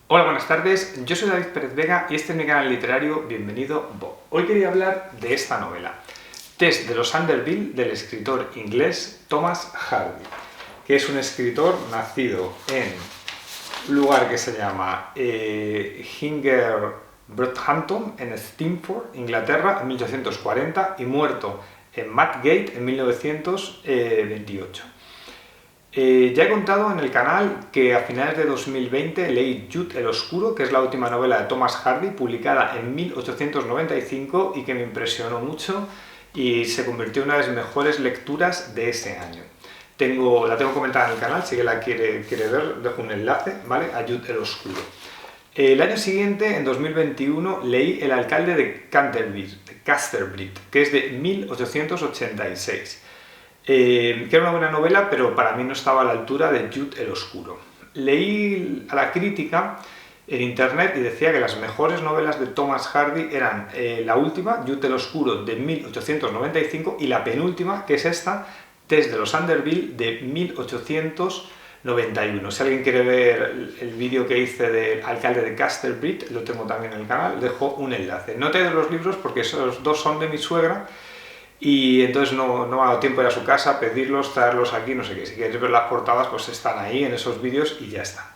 Hola, buenas tardes, yo soy David Pérez Vega y este es mi canal literario Bienvenido Bob. Hoy quería hablar de esta novela, Tess de los Anderville, del escritor inglés Thomas Hardy, que es un escritor nacido en un lugar que se llama Hingerbrookhampton, en Stamford, Inglaterra, en 1840 y muerto en Madgate en 1928. Ya he contado en el canal que a finales de 2020 leí Jude el Oscuro, que es la última novela de Thomas Hardy, publicada en 1895 y que me impresionó mucho y se convirtió en una de las mejores lecturas de ese año. La tengo comentada en el canal, si alguien la quiere ver, dejo un enlace, ¿vale? A Jude el Oscuro. El año siguiente, en 2021, leí El alcalde de Casterbridge, que es de 1886. Que era una buena novela, pero para mí no estaba a la altura de Jude el Oscuro. Leí a la crítica en internet y decía que las mejores novelas de Thomas Hardy eran la última, Jude el Oscuro, de 1895, y la penúltima, que es esta, Tess de los Anderville, de 1891. Si alguien quiere ver el vídeo que hice del alcalde de Casterbridge, lo tengo también en el canal, dejo un enlace. No te doy los libros porque esos dos son de mi suegra, y entonces no me ha dado tiempo de ir a su casa, pedirlos, traerlos aquí, no sé qué. Si queréis ver las portadas, pues están ahí en esos vídeos y ya está.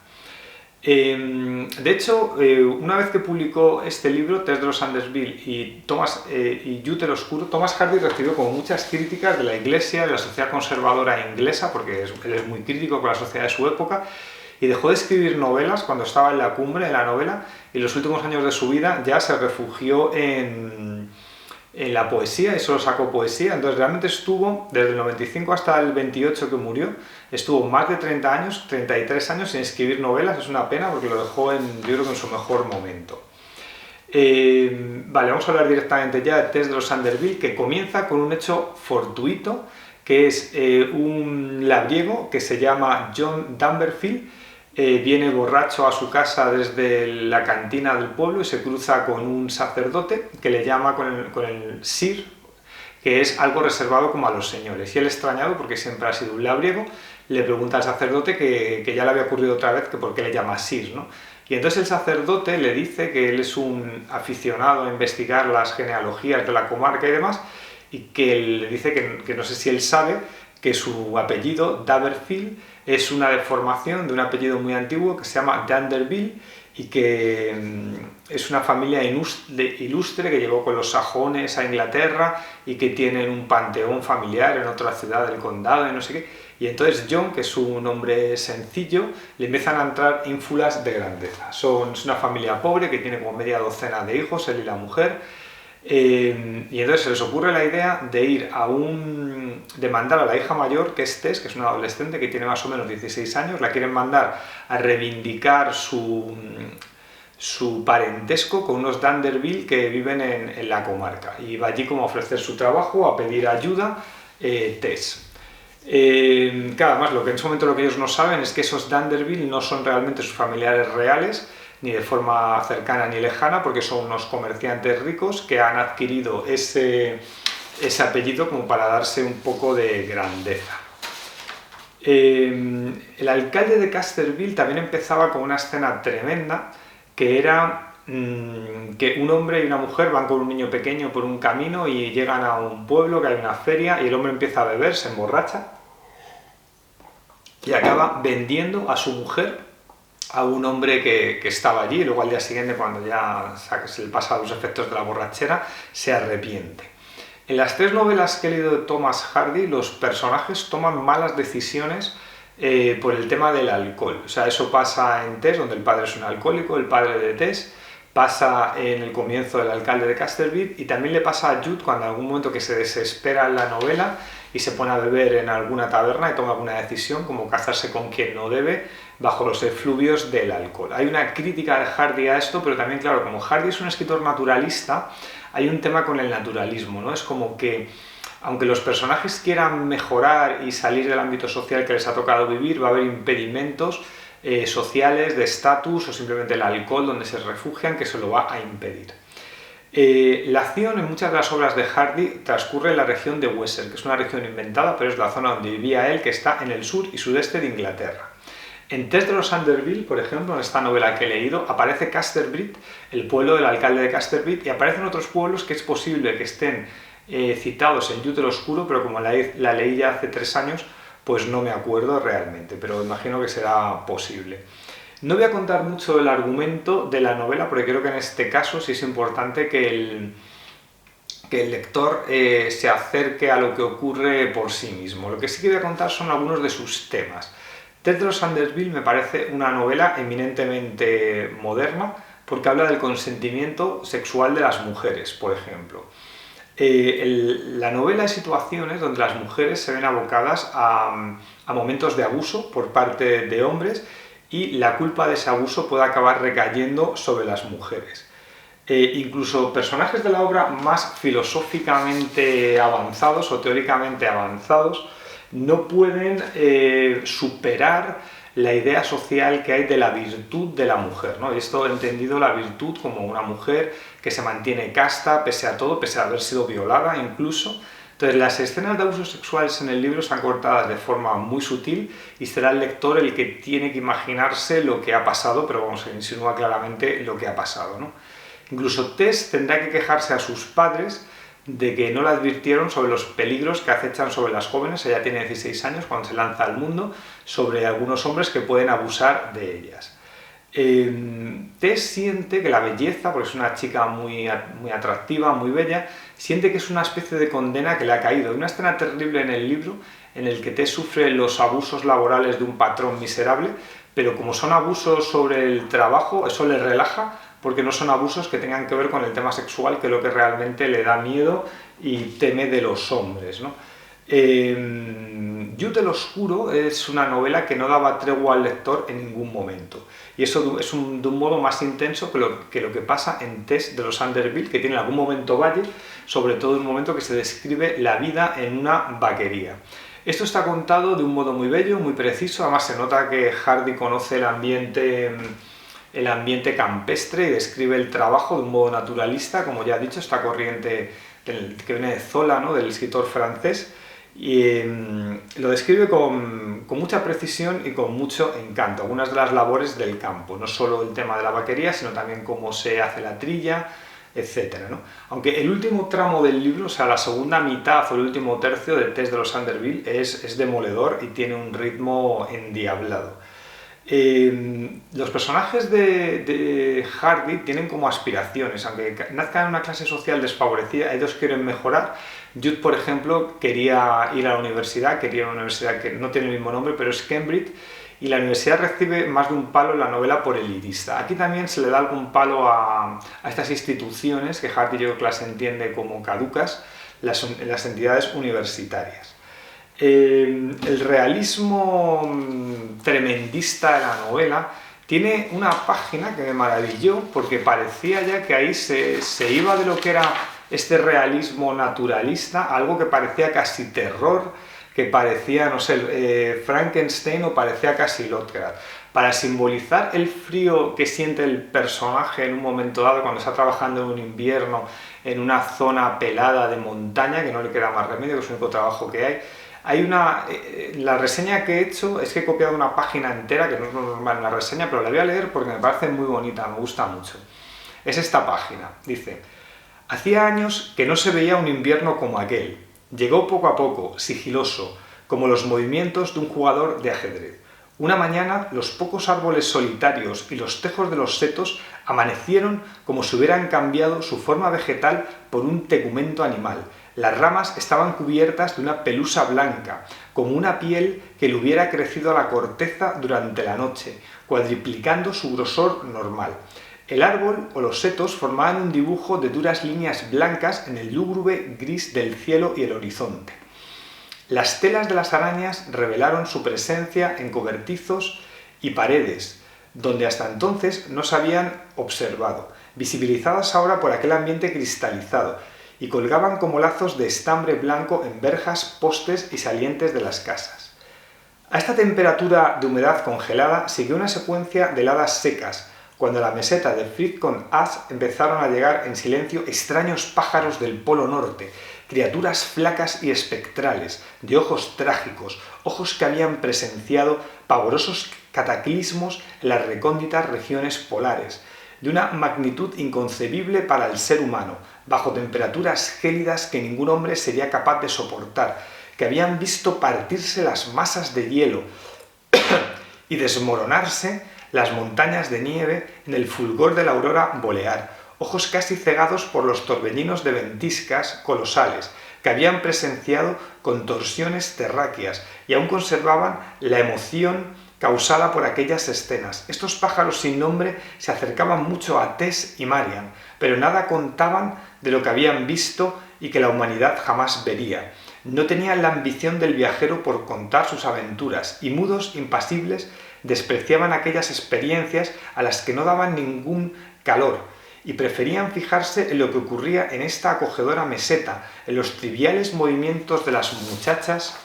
De hecho, una vez que publicó este libro, Tess de los Anderville y Jude el Oscuro, Thomas Hardy recibió como muchas críticas de la Iglesia, de la sociedad conservadora inglesa, porque él es muy crítico con la sociedad de su época, y dejó de escribir novelas cuando estaba en la cumbre de la novela, y en los últimos años de su vida ya se refugió en la poesía y solo sacó poesía. Entonces realmente estuvo, desde el 95 hasta el 28 que murió, estuvo más de 30 años, 33 años sin escribir novelas. Es una pena porque lo dejó yo creo que en su mejor momento. Vale, vamos a hablar directamente ya de Tess de los Anderville, que comienza con un hecho fortuito, que es un labriego que se llama John Danberfield. Viene borracho a su casa desde la cantina del pueblo y se cruza con un sacerdote que le llama con el sir, que es algo reservado como a los señores. Y él, extrañado porque siempre ha sido un labriego, le pregunta al sacerdote que ya le había ocurrido otra vez que por qué le llama sir, ¿no? Y entonces el sacerdote le dice que él es un aficionado a investigar las genealogías de la comarca y demás, y que le dice que no sé si él sabe que su apellido, Danberfield, es una deformación de un apellido muy antiguo que se llama Danderville y que es una familia ilustre que llegó con los sajones a Inglaterra y que tienen un panteón familiar en otra ciudad del condado y no sé qué. Y entonces John, que es un hombre sencillo, le empiezan a entrar ínfulas de grandeza. Es una familia pobre que tiene como media docena de hijos, él y la mujer. Y entonces se les ocurre la idea de ir de mandar a la hija mayor, que es Tess, que es una adolescente que tiene más o menos 16 años, la quieren mandar a reivindicar su parentesco con unos Danderville que viven en la comarca, y va allí como a ofrecer su trabajo, a pedir ayuda, Tess. Claro, además lo que en ese momento lo que ellos no saben es que esos Danderville no son realmente sus familiares reales, ni de forma cercana ni lejana, porque son unos comerciantes ricos que han adquirido ese apellido como para darse un poco de grandeza. El alcalde de Casterbridge también empezaba con una escena tremenda, que era que un hombre y una mujer van con un niño pequeño por un camino y llegan a un pueblo que hay una feria, y el hombre empieza a beber, se emborracha y acaba vendiendo a su mujer a un hombre que estaba allí, y luego al día siguiente, cuando ya se le pasan los efectos de la borrachera, se arrepiente. En las tres novelas que he leído de Thomas Hardy, los personajes toman malas decisiones por el tema del alcohol. O sea, eso pasa en Tess, donde el padre es un alcohólico, el padre de Tess, pasa en el comienzo del alcalde de Casterbridge, y también le pasa a Jude cuando en algún momento que se desespera en la novela y se pone a beber en alguna taberna y toma alguna decisión, como casarse con quien no debe, bajo los efluvios del alcohol. Hay una crítica de Hardy a esto, pero también, claro, como Hardy es un escritor naturalista, hay un tema con el naturalismo, ¿no? Es como que, aunque los personajes quieran mejorar y salir del ámbito social que les ha tocado vivir, va a haber impedimentos sociales, de estatus, o simplemente el alcohol donde se refugian, que se lo va a impedir. La acción en muchas de las obras de Hardy transcurre en la región de Wessex, que es una región inventada, pero es la zona donde vivía él, que está en el sur y sudeste de Inglaterra. En Tess de los Anderville, por ejemplo, en esta novela que he leído, aparece Casterbridge, el pueblo del alcalde de Casterbridge, y aparecen otros pueblos que es posible que estén citados en Youth el Oscuro, pero como la leí ya hace 3 años, pues no me acuerdo realmente, pero imagino que será posible. No voy a contar mucho el argumento de la novela, porque creo que en este caso sí es importante que el lector se acerque a lo que ocurre por sí mismo. Lo que sí que voy a contar son algunos de sus temas. Tess de los Anderville me parece una novela eminentemente moderna, porque habla del consentimiento sexual de las mujeres, por ejemplo. La novela hay situaciones donde las mujeres se ven abocadas a momentos de abuso por parte de hombres y la culpa de ese abuso puede acabar recayendo sobre las mujeres. Incluso personajes de la obra más filosóficamente avanzados o teóricamente avanzados no pueden superar la idea social que hay de la virtud de la mujer, ¿no? Esto he entendido la virtud como una mujer que se mantiene casta pese a todo, pese a haber sido violada incluso. Entonces las escenas de abusos sexuales en el libro están cortadas de forma muy sutil y será el lector el que tiene que imaginarse lo que ha pasado, pero vamos, se insinúa claramente lo que ha pasado, ¿no? Incluso Tess tendrá que quejarse a sus padres de que no la advirtieron sobre los peligros que acechan sobre las jóvenes. Ella tiene 16 años cuando se lanza al mundo, sobre algunos hombres que pueden abusar de ellas. Tess siente que la belleza, porque es una chica muy atractiva, muy bella, siente que es una especie de condena que le ha caído. Hay una escena terrible en el libro en el que Tess sufre los abusos laborales de un patrón miserable, pero como son abusos sobre el trabajo, eso le relaja, porque no son abusos que tengan que ver con el tema sexual, que es lo que realmente le da miedo y teme de los hombres, ¿no? Youth el Oscuro es una novela que no daba tregua al lector en ningún momento. Y eso es de un modo más intenso que lo que pasa en Tess de los Anderville, que tiene algún momento valle, sobre todo un momento que se describe la vida en una vaquería. Esto está contado de un modo muy bello, muy preciso, además se nota que Hardy conoce el ambiente campestre y describe el trabajo de un modo naturalista, como ya he dicho, esta corriente que viene de Zola, ¿no?, del escritor francés, y lo describe con mucha precisión y con mucho encanto, algunas de las labores del campo, no solo el tema de la vaquería, sino también cómo se hace la trilla, etcétera, ¿no? Aunque el último tramo del libro, o sea, la segunda mitad o el último tercio de Tess de los Anderville es demoledor y tiene un ritmo endiablado. Los personajes de Hardy tienen como aspiraciones, aunque nazcan en una clase social desfavorecida, ellos quieren mejorar. Jude, por ejemplo, quería ir a la universidad, quería una universidad que no tiene el mismo nombre, pero es Cambridge, y la universidad recibe más de un palo en la novela por elitista. Aquí también se le da algún palo a estas instituciones que Hardy yo las entiende como caducas, las entidades universitarias. El realismo tremendista de la novela tiene una página que me maravilló porque parecía ya que ahí se iba de lo que era este realismo naturalista a algo que parecía casi terror, que parecía, no sé, Frankenstein o parecía casi Lovecraft. Para simbolizar el frío que siente el personaje en un momento dado cuando está trabajando en un invierno en una zona pelada de montaña, que no le queda más remedio, que es el único trabajo que hay. La reseña que he hecho es que he copiado una página entera, que no es normal en la reseña, pero la voy a leer porque me parece muy bonita, me gusta mucho. Es esta página, dice: hacía años que no se veía un invierno como aquel. Llegó poco a poco, sigiloso, como los movimientos de un jugador de ajedrez. Una mañana, los pocos árboles solitarios y los tejos de los setos amanecieron como si hubieran cambiado su forma vegetal por un tegumento animal. Las ramas estaban cubiertas de una pelusa blanca, como una piel que le hubiera crecido a la corteza durante la noche, cuadriplicando su grosor normal. El árbol o los setos formaban un dibujo de duras líneas blancas en el lúgubre gris del cielo y el horizonte. Las telas de las arañas revelaron su presencia en cobertizos y paredes, donde hasta entonces no se habían observado, visibilizadas ahora por aquel ambiente cristalizado, y colgaban como lazos de estambre blanco en verjas, postes y salientes de las casas. A esta temperatura de humedad congelada siguió una secuencia de heladas secas, cuando a la meseta de Frith con As empezaron a llegar en silencio extraños pájaros del Polo Norte, criaturas flacas y espectrales, de ojos trágicos, ojos que habían presenciado pavorosos cataclismos en las recónditas regiones polares, de una magnitud inconcebible para el ser humano, bajo temperaturas gélidas que ningún hombre sería capaz de soportar, que habían visto partirse las masas de hielo y desmoronarse las montañas de nieve en el fulgor de la aurora boreal, ojos casi cegados por los torbellinos de ventiscas colosales, que habían presenciado contorsiones terráqueas y aún conservaban la emoción causada por aquellas escenas. Estos pájaros sin nombre se acercaban mucho a Tess y Marian, pero nada contaban de lo que habían visto y que la humanidad jamás vería. No tenían la ambición del viajero por contar sus aventuras, y mudos, impasibles, despreciaban aquellas experiencias a las que no daban ningún calor, y preferían fijarse en lo que ocurría en esta acogedora meseta, en los triviales movimientos de las muchachas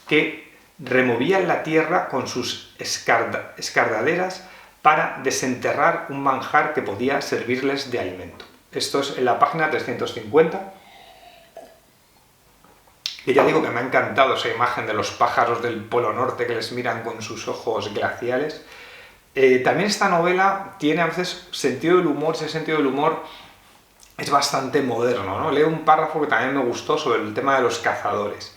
que removían la tierra con sus escardaderas para desenterrar un manjar que podía servirles de alimento. Esto es en la página 350. Y ya digo que me ha encantado esa imagen de los pájaros del Polo Norte que les miran con sus ojos glaciales. También esta novela tiene a veces sentido del humor. Ese sentido del humor es bastante moderno, ¿no? Leo un párrafo que también me gustó sobre el tema de los cazadores.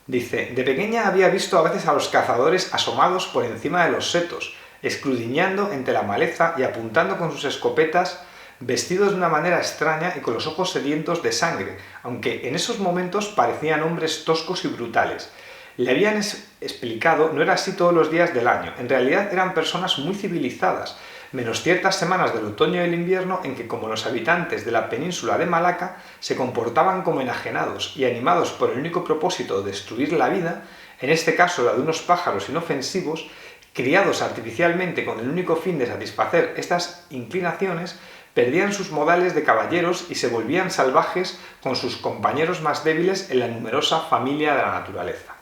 Dice: de pequeña había visto a veces a los cazadores asomados por encima de los setos, escudriñando entre la maleza y apuntando con sus escopetas, vestidos de una manera extraña y con los ojos sedientos de sangre, aunque en esos momentos parecían hombres toscos y brutales. Le habían explicado, no era así todos los días del año, en realidad eran personas muy civilizadas, menos ciertas semanas del otoño y del invierno en que, como los habitantes de la península de Malaca, se comportaban como enajenados y animados por el único propósito de destruir la vida, en este caso la de unos pájaros inofensivos, criados artificialmente con el único fin de satisfacer estas inclinaciones, perdían sus modales de caballeros y se volvían salvajes con sus compañeros más débiles en la numerosa familia de la naturaleza.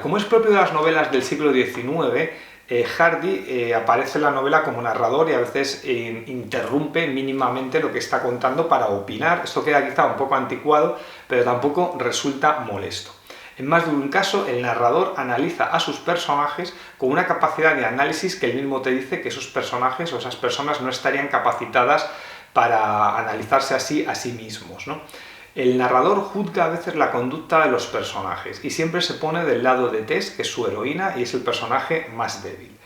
Como es propio de las novelas del siglo XIX, Hardy aparece en la novela como narrador y a veces interrumpe mínimamente lo que está contando para opinar. Esto queda quizá un poco anticuado, pero tampoco resulta molesto. En más de un caso, el narrador analiza a sus personajes con una capacidad de análisis que él mismo te dice que esos personajes o esas personas no estarían capacitadas para analizarse así a sí mismos, ¿no? El narrador juzga a veces la conducta de los personajes y siempre se pone del lado de Tess, que es su heroína y es el personaje más débil.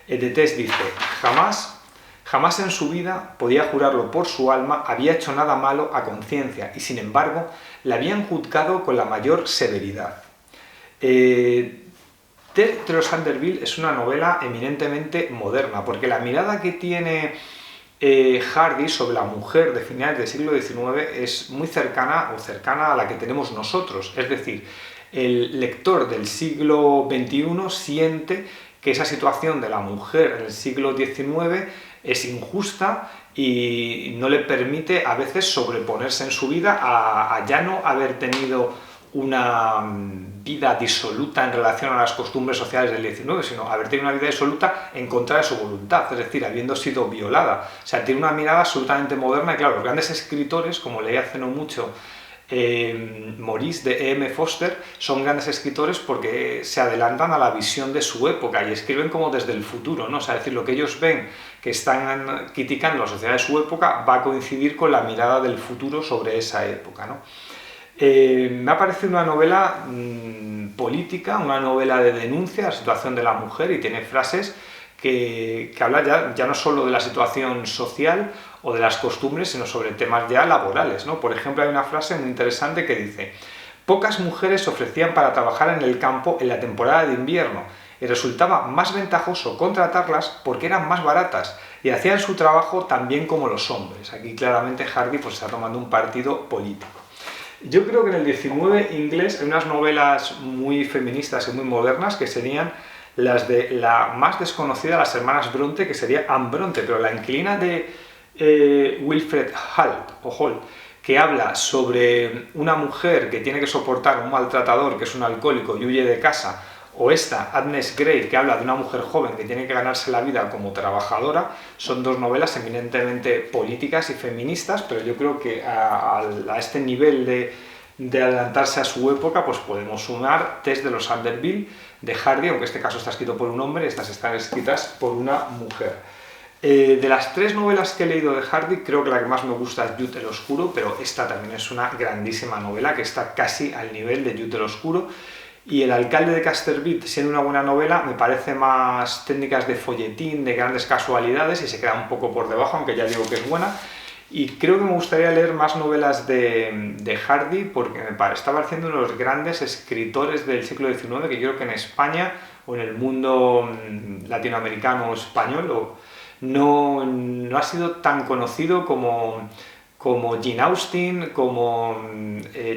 De Tess dice: jamás en su vida, podía jurarlo por su alma, había hecho nada malo a conciencia y sin embargo la habían juzgado con la mayor severidad. Ted de los Anderville es una novela eminentemente moderna porque la mirada que tiene Hardy sobre la mujer de finales del siglo XIX es muy cercana a la que tenemos nosotros. Es decir, el lector del siglo XXI siente que esa situación de la mujer en el siglo XIX es injusta y no le permite a veces sobreponerse en su vida a ya no haber tenido una vida disoluta en relación a las costumbres sociales del XIX, sino haber tenido una vida disoluta en contra de su voluntad, es decir, habiendo sido violada. O sea, tiene una mirada absolutamente moderna y claro, los grandes escritores, como leí hace no mucho Maurice de E.M. Foster, son grandes escritores porque se adelantan a la visión de su época y escriben como desde el futuro, ¿no? O sea, es decir, lo que ellos ven que están criticando la sociedad de su época va a coincidir con la mirada del futuro sobre esa época, ¿no? Me ha parecido una novela política, una novela de denuncia a la situación de la mujer y tiene frases que habla ya no solo de la situación social o de las costumbres, sino sobre temas ya laborales, ¿no? Por ejemplo, hay una frase muy interesante que dice: pocas mujeres se ofrecían para trabajar en el campo en la temporada de invierno y resultaba más ventajoso contratarlas porque eran más baratas y hacían su trabajo tan bien como los hombres. Aquí claramente Hardy pues está tomando un partido político. Yo creo que en el 19 inglés hay unas novelas muy feministas y muy modernas que serían las de la más desconocida, las hermanas Bronte, que sería Anne Bronte, pero la inquilina de Wilfred Holt, que habla sobre una mujer que tiene que soportar un maltratador que es un alcohólico y huye de casa, o esta, Agnes Grey, que habla de una mujer joven que tiene que ganarse la vida como trabajadora, son dos novelas eminentemente políticas y feministas, pero yo creo que a este nivel de adelantarse a su época, pues podemos sumar Tess de los Anderville, de Hardy, aunque en este caso está escrito por un hombre, estas están escritas por una mujer. De las 3 novelas que he leído de Hardy, creo que la que más me gusta es Jude el Oscuro, pero esta también es una grandísima novela que está casi al nivel de Jude el Oscuro. Y El alcalde de Casterbit, siendo una buena novela, me parece más técnicas de folletín, de grandes casualidades, y se queda un poco por debajo, aunque ya digo que es buena. Y creo que me gustaría leer más novelas de Hardy, porque me está pareciendo uno de los grandes escritores del siglo XIX, que yo creo que en España o en el mundo latinoamericano o español no ha sido tan conocido como Jane Austen, como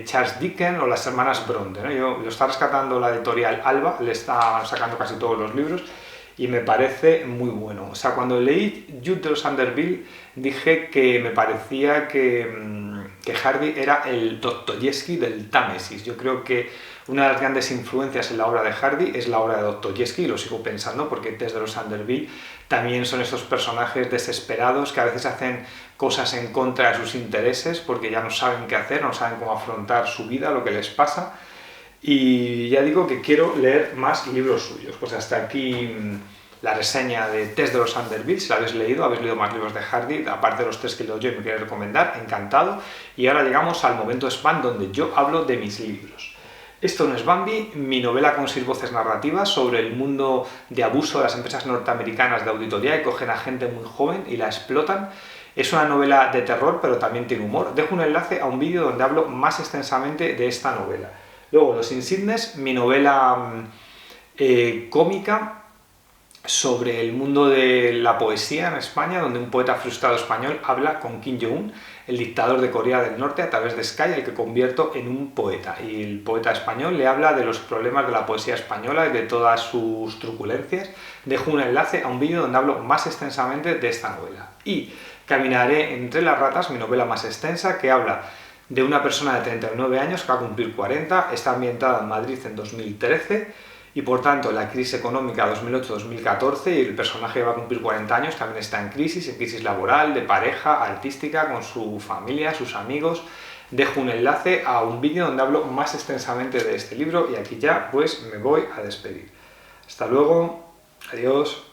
Charles Dickens o las hermanas Bronte, ¿no? Yo lo está rescatando la editorial Alba, le está sacando casi todos los libros y me parece muy bueno. O sea, cuando leí Jude de los Anderville dije que me parecía que Hardy era el Dostoyevsky del Támesis. Yo creo que una de las grandes influencias en la obra de Hardy es la obra de Dostoyevsky, y lo sigo pensando porque Tess de los Anderville también son esos personajes desesperados que a veces hacen cosas en contra de sus intereses porque ya no saben qué hacer, no saben cómo afrontar su vida, lo que les pasa. Y ya digo que quiero leer más libros suyos. Pues hasta aquí la reseña de Tess de los Anderville. Si la habéis leído más libros de Hardy, aparte de los 3 que leo yo y me quiero recomendar, encantado. Y ahora llegamos al momento spam, donde yo hablo de mis libros. Esto no es Bambi, mi novela con 6 voces narrativas sobre el mundo de abuso de las empresas norteamericanas de auditoría que cogen a gente muy joven y la explotan. Es una novela de terror, pero también tiene humor. Dejo un enlace a un vídeo donde hablo más extensamente de esta novela. Luego, Los Insignes, mi novela cómica sobre el mundo de la poesía en España, donde un poeta frustrado español habla con Kim Jong-un, el dictador de Corea del Norte, a través de Skype, al que convierto en un poeta. Y el poeta español le habla de los problemas de la poesía española y de todas sus truculencias. Dejo un enlace a un vídeo donde hablo más extensamente de esta novela. Y Caminaré entre las ratas, mi novela más extensa, que habla de una persona de 39 años que va a cumplir 40, está ambientada en Madrid en 2013 y por tanto la crisis económica 2008-2014, y el personaje que va a cumplir 40 años también está en crisis laboral, de pareja, artística, con su familia, sus amigos. Dejo un enlace a un vídeo donde hablo más extensamente de este libro y aquí ya pues me voy a despedir. Hasta luego, adiós.